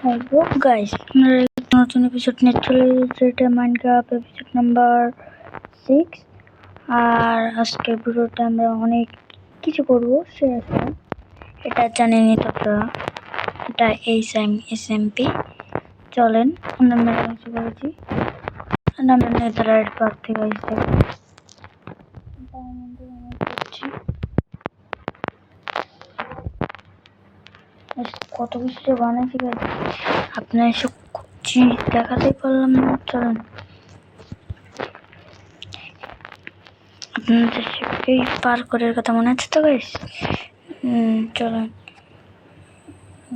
Hello guys, আপনারা একটা নতুন এপিসোড নিয়ে চলে এসেছে। এটা মাইনক্রাফট এপিসোড নাম্বার 6। আর আজকের ভিডিওতে আমরা অনেক কিছু করবো, এটা জানেনই তো আপনারা। এটা SMP। চলেন আমরা মেলা কিছু করেছি। আমরা নেদারল্যান্ড পার্ক থেকে আসছি। কত কিছু বানাইছি আপনার এসব জিনিস দেখাতেই পারলাম না। চলেন আপনাদের এই পার্কের কথা মনে আছে তো গাইস? চলেন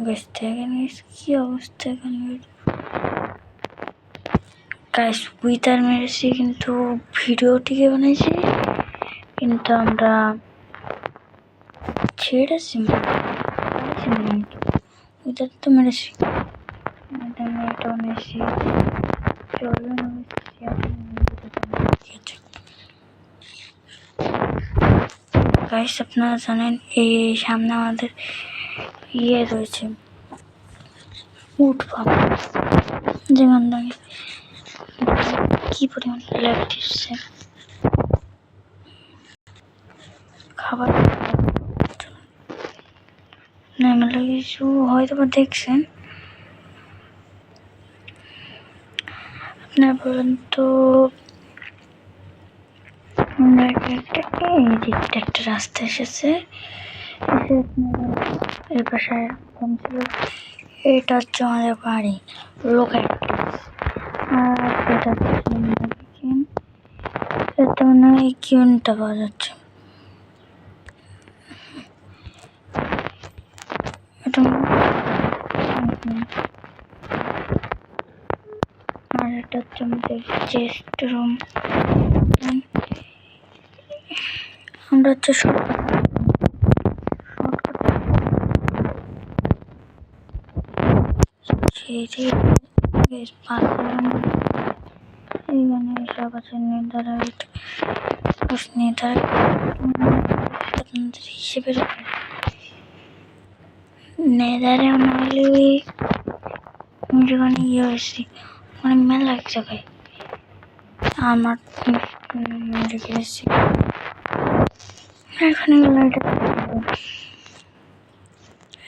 গাইস, দেখেন কি অবস্থা এখানে। গাইস উইথার মেরেছি, কিন্তু ভিডিওটিকে বানাইছি, কিন্তু আমরা ছেড়েছি উইথার তো মেরেছি। এটা বানাইছি। চলেন গাইস, আপনারা জানেন এই সামনে আমাদের রয়েছে উট ফার্ম, যেমন কি পরিমাণ লাইট দিচ্ছে। খাবার মেলা কিছু হয়তো বা দেখছেন। আপনার বলেন তো একটা রাস্তা এসেছে, এই পাশে ছিল। এটা হচ্ছে আমাদের বাড়ি লোকাল। আর এটা দেখেন, এটা মনে হয় কিউনটা পাওয়া যাচ্ছে। আর এটা হচ্ছে আমাদের চেস্ট রুম। আমরা হচ্ছে এইখানে সব আছে নেদারল্যান্ড আপনাদের হিসেবে নেদারে নইলে যেখানে হয়েছি অনেক মেলা এক জায়গায় আমার রেখে এসেছি। এখানে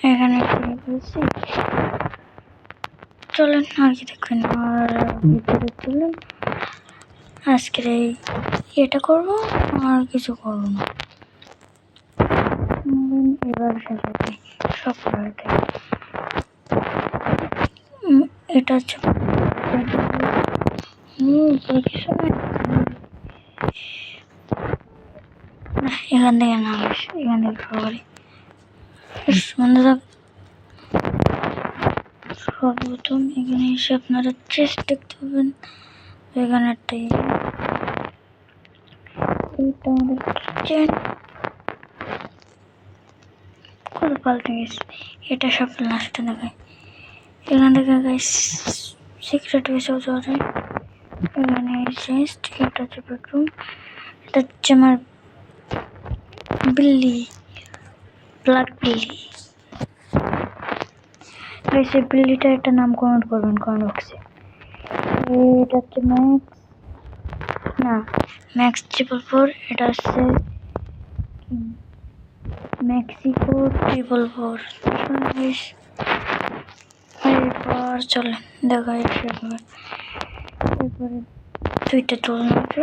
এখানে চলেন আগে দেখবেন। আর ভিতরে চলেন, আজকের এটা করবো আর কিছু করবো না। এবার সাজাতে সব করতে এটা হচ্ছে কিছু এখান থেকে না, এখান থেকে সবারই সর্বপ্রথম এখানে এসে আপনারা চেস্ট দেখতে পাবেন। এখানে একটা এইটা আমাদের কিচেন কত পাল্টে গেছে। এটা সব লাস্টে দেখায়। এখান থেকে গাইস সিক্রেট বেসেও যাওয়া যায়। এখানে চেস্ট, এটা হচ্ছে বেডরুম, এটা হচ্ছে আমার বিল্লি, ব্ল্যাক বিল্লি। গাইস এই বিল্লিটা একটা নাম কমেন্ট করবেন কমেন্ট বক্সে। এটা হচ্ছে ম্যাক্স 444। এটা হচ্ছে মেক্সিকো 444। এরপর চলে দেখা এরপরে দুইটা তোল মাত্র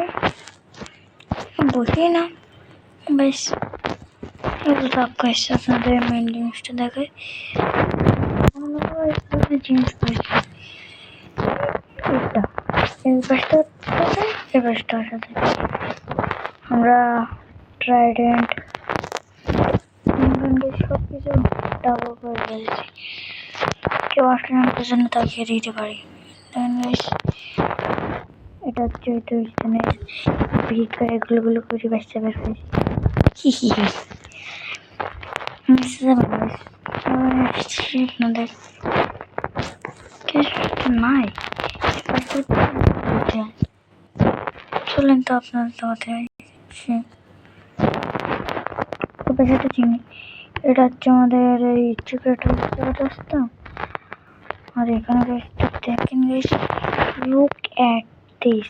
বসি না বেশ। আপনাদের মেন জিনিসটা দেখায়। জিনিস সাথে আমরা ট্রাইডেন্ট সব কিছু ডাবল করে ফেলছি। কেউ আসলে আমাদের জন্য তাকিয়ে দিতে পারি। এটা হচ্ছে এগুলো করে বাচ্চা বের হয়েছে। আপনাদের নাই চলেন তো আপনাদের তোমাদের চিনি। এটা হচ্ছে আমাদের এই চিকেট রাস্তা। আর এখানে গাইস দেখেন গাইস, লুক এট দিস।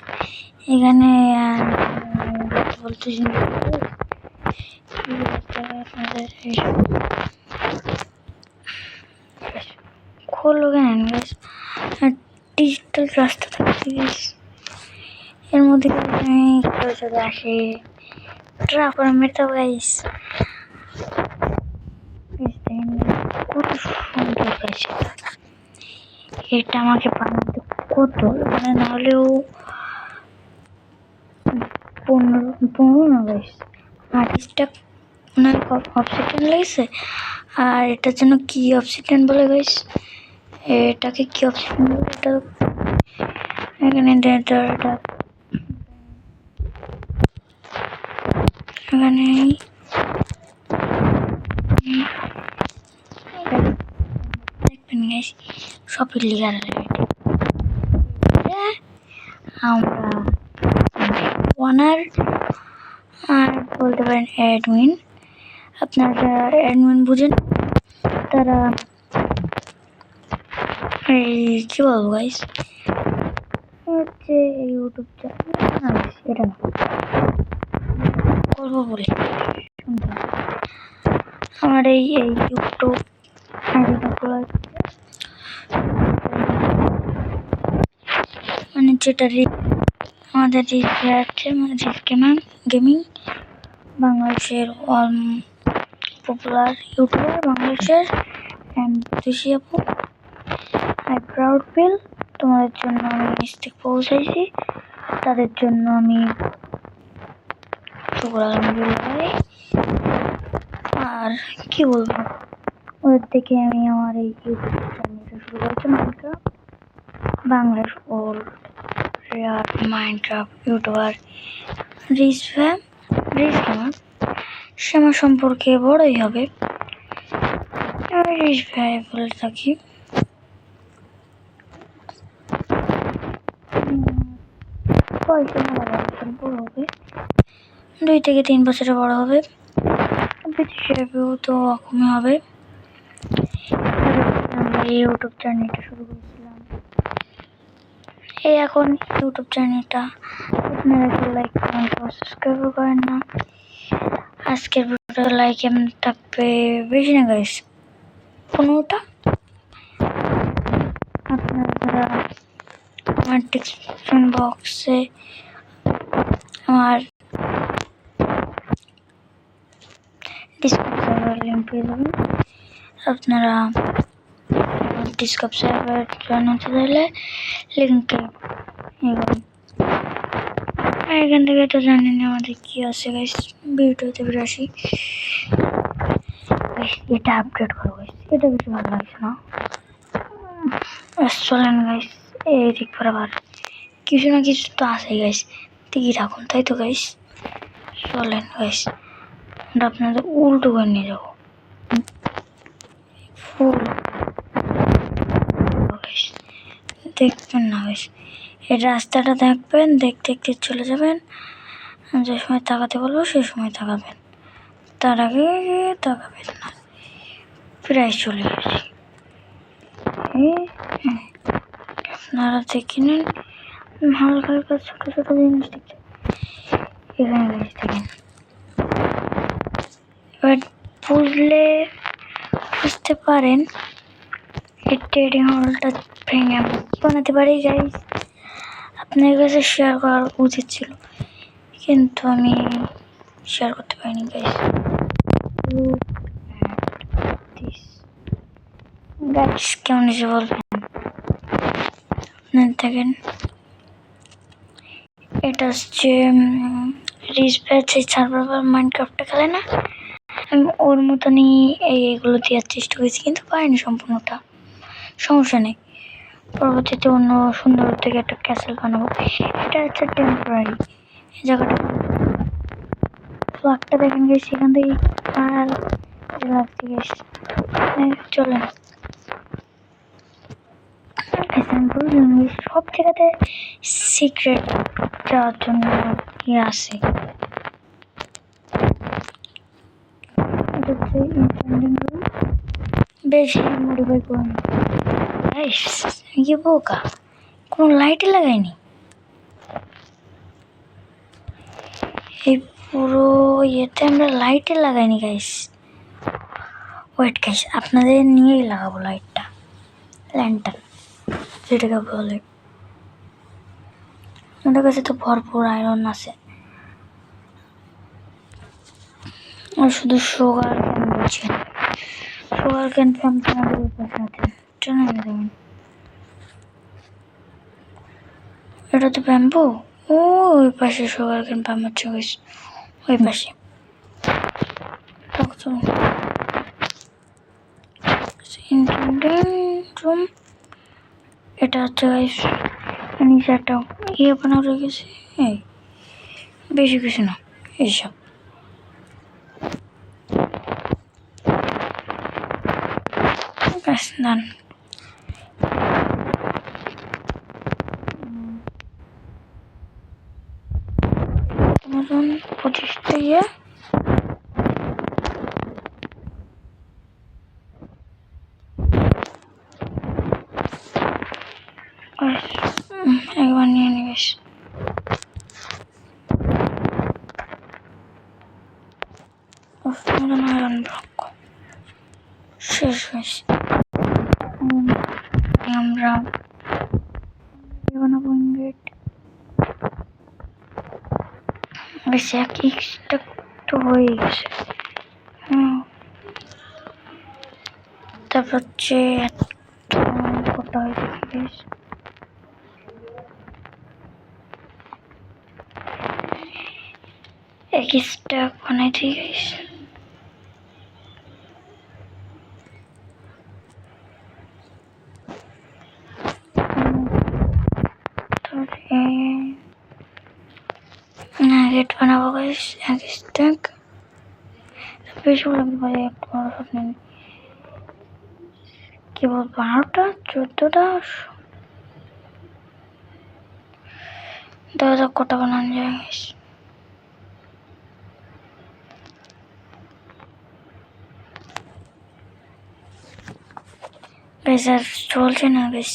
এখানে বলতেছি খোলো কেন গাইস, ডিজিটাল রাস্তা থাকছে গাইস। এর মধ্যে চলে আসে ট্রাফার মেটা গাইস। কত সুন্দর গাইস, এটা আমাকে বানাতে কত মানে না হলেও 15 না গাইস, 28টা ওনার অবসিডিয়ান লেগেছে। আর এটার জন্য কি অবসিডিয়ান বলে গাইস, এটাকে কি অবসিডিয়ান বলে, এটা এখানে এখানে দেখবেন গাইস সব ইলিগাল। আমরা ওনার আর বলতে পারেন অ্যাডমিন। আপনারা যারা অ্যাডমিন বুঝেন তারা এই কি বলবো গাইস, হচ্ছে ইউটিউব চ্যানেল, এটা না করবো বলে আমার এই ইউটিউব আইডিটা খোলা, মানে যেটা আমাদের আছে মানে গেমিং বাংলাদেশের অল পপুলার ইউটিউবার বাংলাদেশের তুষি আপু। আই প্রাউড ফিল তোমাদের জন্য আমি মিস্টেক পৌঁছাইছি, তাদের জন্য আমি শুকর আলহামদুলিল্লাহ। আর কি বলবো, ওদের থেকে আমি আমার এই ইউটিউব চ্যানেলটা শুরু করেছি, Minecraft Bangladesh old rare Minecraft YouTuber rich gamer. সে আমার সম্পর্কে বড়ই হবে, আমি রিচ ভাই বলে থাকি। বয়সে বড় হবে, 2 থেকে 3 বছরে বড় হবে। হিসেবেও তো কমই হবে। আমরা এই ইউটিউব চ্যানেলটা শুরু করেছিলাম, এই এখন ইউটিউব চ্যানেলটা আপনারা কেউ লাইক কমেন্ট সাবস্ক্রাইব করেন না। আজকের ভিডিওটা লাইক এমন থাকবে বেশি না গাইস, 15টা। আপনারা যারা আমার ডিসক্রিপশন বক্সে আমার ডিসকাউন্ট সার্ভার লিঙ্ক পেয়ে যাবেন। আপনারা ডিসকাউন্ট সার্ভার জয়েন হতে চাইলে লিঙ্কে এখান থেকে তো জানেন আমাদের কি আছে গাইস। ভিডিওতে আসি, এটা আপডেট করো গাইস, এটা বেশি ভালো লাগছে না। চলেন গাইস, এই দিক বরাবর কিছু না কিছু তো আছে গাইস, ঠিকই রাখুন তাই তো গাইস। চলেন গাইস, আমরা আপনাদের উল্টো করে নিয়ে যাবো ফুল দেখবেন না গাইস। এই রাস্তাটা দেখবেন, দেখতে দেখতে চলে যাবেন, যে সময় তাকাতে বলবো সে সময় তাকাবেন, তার আগে তাকাবেন না। প্রায় চলে গেছি, আপনারা দেখে নিন। হালকা হালকা ছোট ছোট জিনিস দেখছেন এখানে গাইস, দেখেন। এবার বুঝতে পারেন এই ট্রেডিং হলটা ভেঙে বানাতে পারি গাইস। আপনার কাছে শেয়ার করা উচিত ছিল, কিন্তু আমি শেয়ার করতে পারিনি গাইস। গাইস কেমন এসে বলবেন আপনার দেখেন। এটা হচ্ছে রিচ ব্যাচ, এই সার্ভার মাইনক্রাফটটা খেলে না, আমি ওর মতনই এইগুলো দেওয়ার চেষ্টা করেছি, কিন্তু পারিনি সম্পূর্ণটা। সমস্যা নেই, পরবর্তীতে অন্য সুন্দর থেকে একটা ক্যাসেল বানাবো। এটা হচ্ছে টেম্পোরারি, এই জায়গাটা ফ্ল্যাগটা দেখেন গেছি এখান থেকে আর লাগতে গেছি। চলেন সব জায়গাতে সিক্রেট যাওয়ার জন্য ইয়ে আছে। বেশি মডিফাই করুন, গাইস কি বোকা, কোনো লাইটই লাগাইনি। এই পুরো ইয়েতে আমরা লাইটে লাগাইনি গাইস। ওয়েট গাইস, আপনাদের নিয়েই লাগাবো লাইটটা, ল্যান্টার্ন যেটাকে বলে। আমাদের কাছে তো ভরপুর আয়রন আছে, আর শুধু সুগার ক্যান বলছেন, সুগার ক্যান পাম্প আমাদের পাশে আছে, জানেন দেখুন এটা তো ব্যাম্বু। ওই পাশে সুগার ক্যান পাম্প হচ্ছে গাইস, ওই পাশে। রুম এটা হচ্ছে গাইস, নিচে একটা ইয়ে বানানো রয়ে গেছে, এই বেশি কিছু না এইসব। দান 25টা ইয়ে একবার নিয়ে নিস। আয়রন ব্লক শেষ হয়েছে। আমরা বানাবো ইনগেট, বেশি এক এক্সট্রা তো হয়ে গেছে। তারপর হচ্ছে কটা হয়েছে এক স্টাক বানাই দিয়ে গেছে। গেট বানাবো গাইস এক স্টাক, বেশি লাগতে পারে একটা বড় শট নেন। কি বল 12টা 14টা দেখা কটা বানানো যায় গাইস। গাইস আর চলছে না গাইস,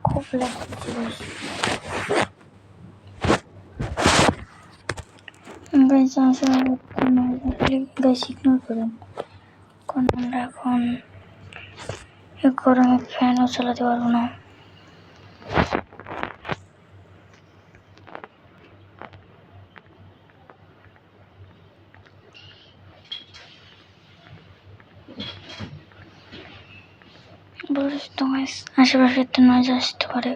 খুব লাগছে গাইস। আসলে গাইস ইগনোর করেন, কারণ আমরা এখন গরমে ফ্যানও চালাতে পারবো না। বলিস তো গাইস, আশেপাশে একটা নয়েজ আসতে পারে।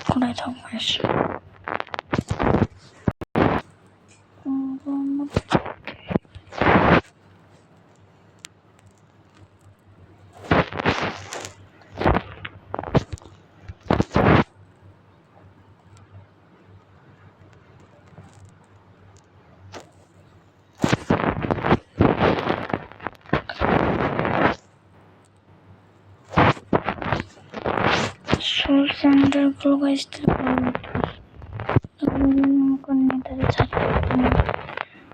কোথায় থাকবো গাইস, সোল সেন্টার গুলো গাইস নেতাদের ছাড়তে পারতাম না,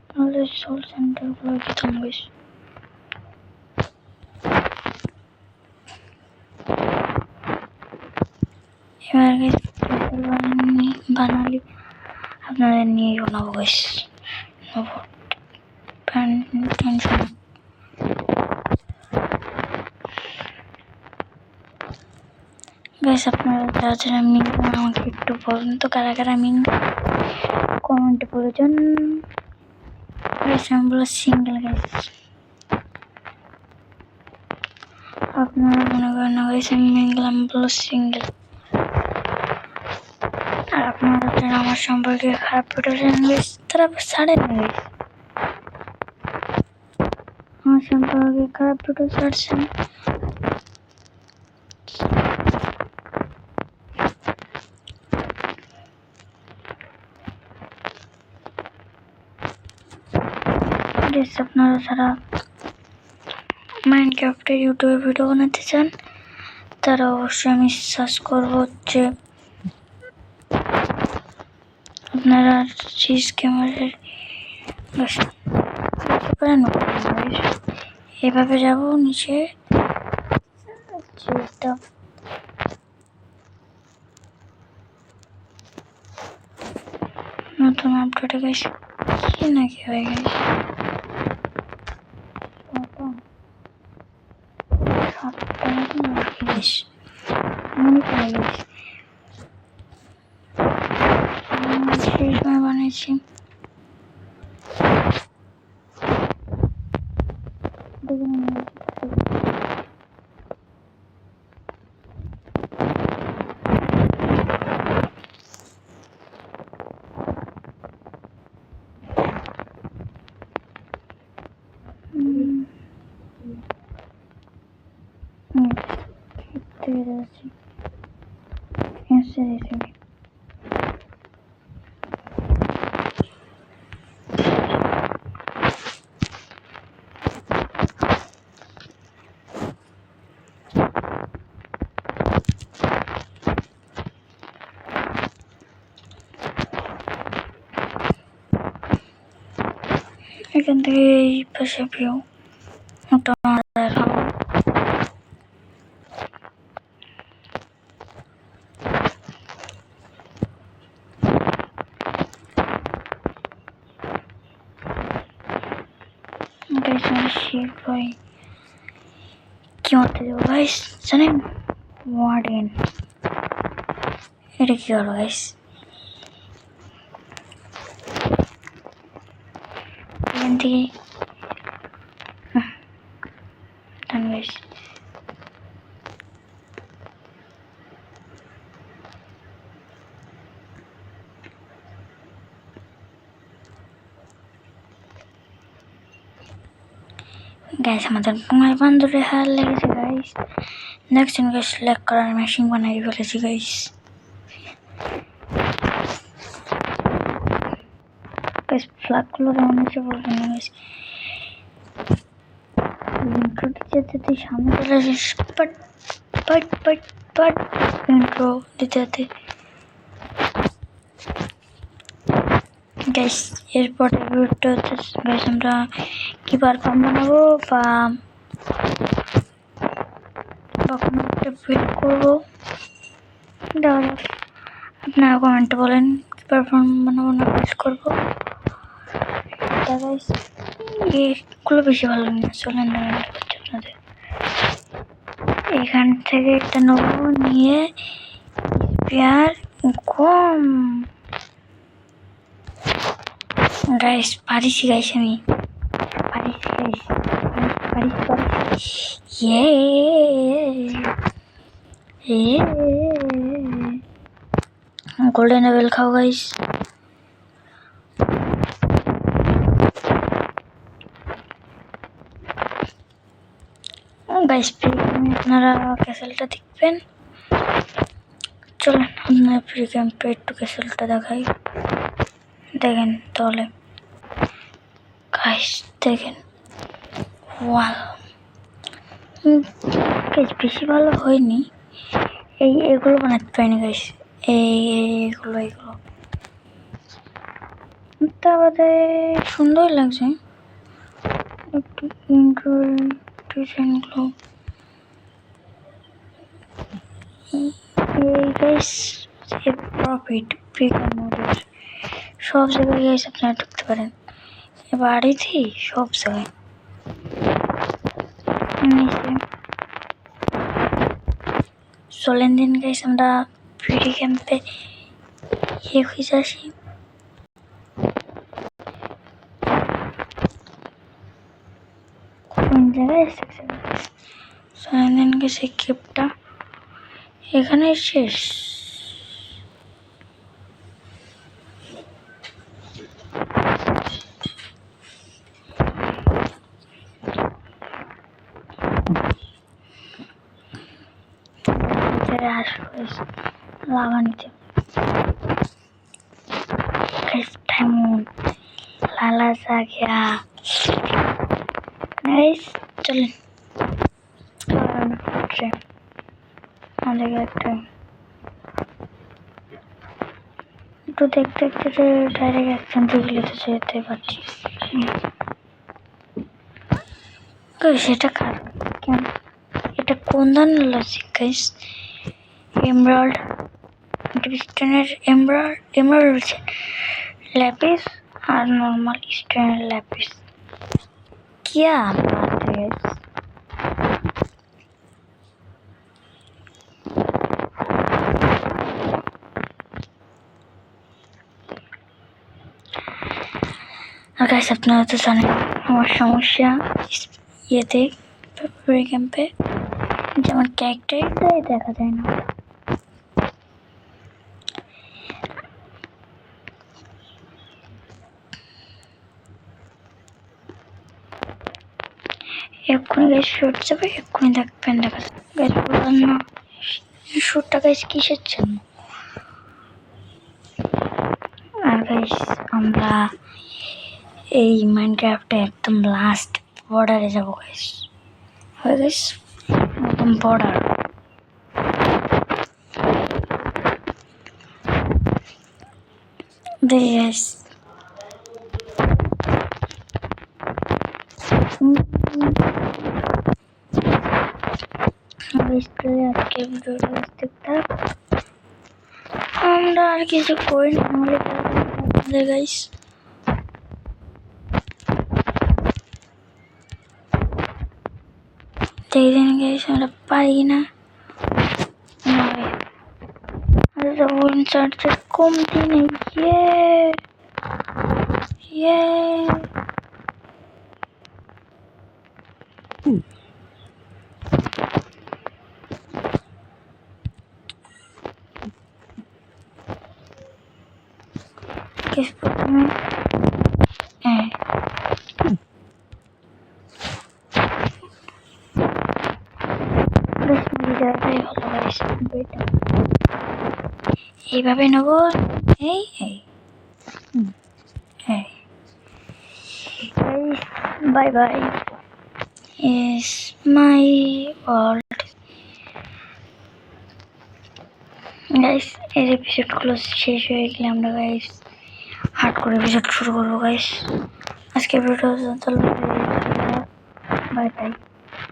নাহলে সোল সেন্টার গুলো যেতাম গাইস। এবার গাইস বানালি আপনাদের নিয়েই বানাবো গাইস, টেনশন। গাইস আপনারা যারা যারা মিন আমাকে একটু বলুন তো, কারা কারা মিন কমেন্টে বলেছেন গাইস। আমি বলো সিঙ্গেল গাইস, আপনারা মনে করেন না গাইস আমি মিন গেলাম, বলো সিঙ্গেল। আর আপনারা যারা আমার সম্পর্কে খারাপ পেটেছেন গাইস, তারা ছাড়েন না গাইস, আমার সম্পর্কে খারাপ ভিডিও ছাড়ছেন। আপনারা যারা মাইনক্রাফটের ইউটিউবে ভিডিও বানাতে চান তারা অবশ্যই আমি সার্চ করবো হচ্ছে আপনারা সিস ক্যামেরার এভাবে যাব নিচে যেটা নতুন আপডেট গেছে কি নাকি হয়ে গেছে বানিয়েছি এখান থেকে এই পাশে ভিউ ওটা ভাই কি মারতে দেবো গাইস জানেন ওয়ার্ডেন এটা কি হলো গাইস এখান থেকে গাইস গাইস আমাদের তোমার বান্ধরে হার লেগেছে গাইস দেখছেন গাইস ল্যাগ করার মেশিন বানাই ফেলেছি গাইস গাইস ফ্ল্যাগগুলো কেমন হচ্ছে বলবেন না গাইস ইন্ট্রোটি যেতে সামনে চলে আসিস but but but but intro দিতে যেতে গাইস এরপর ভিডিওটা হচ্ছে গাইস আমরা কি পারফর্ম বানাবো বা কোনো একটা ফিল করবো আপনারা কমেন্টে বলেন কি পারফর্ম বানাবো না ফিল করবো গাইস এগুলো বেশি ভালো না চলেন আপনাদের এখান থেকে একটা নেবো নিয়ে পেয়ার কম গাইস পারিছি গাইস আমি পারিছি গাইস পারিছি গোল্ডেন লেভেল খাও গাইস গাইস আপনারা ক্যাসেলটা দেখবেন চলেন আপনারা ফ্রি ক্যাম্পে একটু ক্যাসেলটা দেখাই দেখেন তাহলে গাইস দেখেন ওয়াও গাইস বেশি ভালো হয়নি এগুলো বানাতে পারিনি গাইস এইগুলো তা আমাদের সুন্দর লাগছে একটু ডিজাইনগুলো গাইস প্রফিট মোডের সব জায়গায় গাইস আপনারা ঢুকতে পারেন বাড়িতে সব জায়গায় চলেন দিন গাইস আমরা ফ্রি ক্যাম্পে খুঁজে আসি কোন জায়গায় এসেছে চলেন দিন গাইস এই ক্যাম্পটা এখানে শেষ লাগানিতে লালা জাগিয়া চলেন আমাদের একটা একটু দেখতে দেখতে ডাইরেক্ট অ্যাকশন থেকে তো যেতে পারছি। সেটা কার কেন এটা কোন ধরনের লজিক গাইস? এমরাল্ড ডিস্টনের এমরাল্ড ল্যাপিস আর নর্মাল স্টোনের ল্যাপিস क्या बात है। और गाइस আপনারা তো জানেন আমার সমস্যা ইয়েতে প্রি ক্যাম্পে যেমন ক্যারেক্টারটাই দেখা যায় না। এক্ষুনি গাইস শুট যাবে, এক্ষুনি দেখবেন দেখা যাবে গাইস। বললাম না শুটটা গাইস কিসের জন্য। আর গাইস আমরা এই মাইনক্রাফটে একদম লাস্ট বর্ডারে যাবো গাইস। হয় গাইস একদম বর্ডার। দেখি গাইস আজকে ভিডিওটা দেখতে থাক। আমরা আর কিছু করি না হলে আপনাদের গাইস। দেখবেন গাইস আমরা পারি না চার্জের কমতি নেই। প্রথমে এইভাবে নেব। এই bye bye is my world guys. এর এপিসোডগুলো শেষ হয়ে গেলে আমরা গাইস হার্ড করে এপিসোড শুরু করবো গাইস। আজকে ভিডিও বাই বাই।